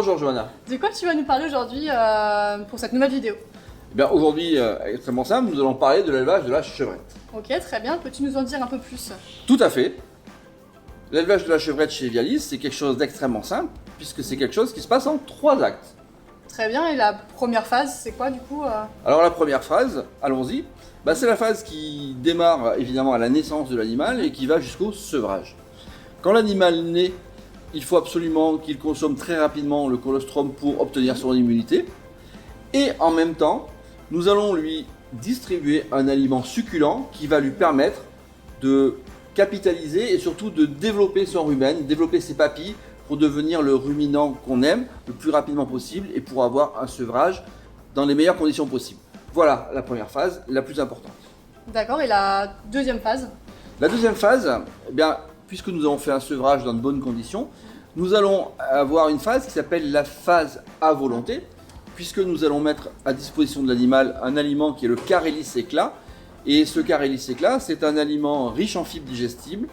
Bonjour Johanna. De quoi tu vas nous parler aujourd'hui pour cette nouvelle vidéo? Eh bien aujourd'hui, extrêmement simple, nous allons parler de l'élevage de la chevrette. Ok, très bien. Peux-tu nous en dire un peu plus? Tout à fait. L'élevage de la chevrette chez Evialis, c'est quelque chose d'extrêmement simple, puisque c'est quelque chose qui se passe en 3 actes. Très bien. Et la première phase, c'est quoi du coup? Alors la première phase, allons-y, c'est la phase qui démarre évidemment à la naissance de l'animal et qui va jusqu'au sevrage. Quand l'animal naît, il faut absolument qu'il consomme très rapidement le colostrum pour obtenir son immunité. Et en même temps, nous allons lui distribuer un aliment succulent qui va lui permettre de capitaliser et surtout de développer son rumen, développer ses papilles pour devenir le ruminant qu'on aime le plus rapidement possible et pour avoir un sevrage dans les meilleures conditions possibles. Voilà la première phase, la plus importante. D'accord. Et la deuxième phase? La deuxième phase, puisque nous avons fait un sevrage dans de bonnes conditions, nous allons avoir une phase qui s'appelle la phase à volonté, puisque nous allons mettre à disposition de l'animal un aliment qui est le Carelis éclat. Et ce Carelis éclat, c'est un aliment riche en fibres digestibles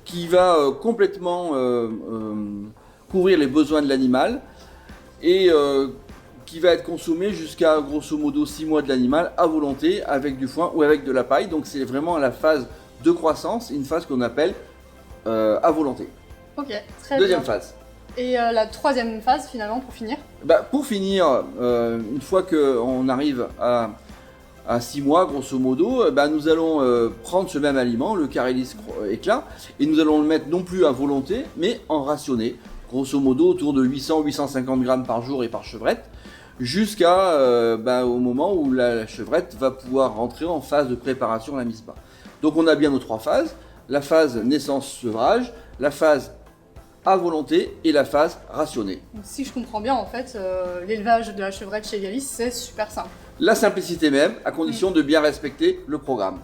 qui va complètement couvrir les besoins de l'animal et qui va être consommé jusqu'à grosso modo 6 mois de l'animal à volonté avec du foin ou avec de la paille. Donc c'est vraiment la phase de croissance, une phase qu'on appelle à volonté. Ok, très Deuxième bien. phase. Et la troisième phase finalement pour finir? Pour finir, une fois qu'on arrive à 6 mois grosso modo, nous allons prendre ce même aliment, le Carelis éclat, et nous allons le mettre non plus à volonté, mais en rationné, grosso modo autour de 800-850 grammes par jour et par chevrette, jusqu'à au moment où la chevrette va pouvoir rentrer en phase de préparation à la mise bas. Donc on a bien nos 3 phases, la phase naissance-sevrage, la phase à volonté et la phase rationnée. Donc, si je comprends bien, en fait, l'élevage de la chevrette chez Evialis, c'est super simple. La simplicité même, à condition de bien respecter le programme.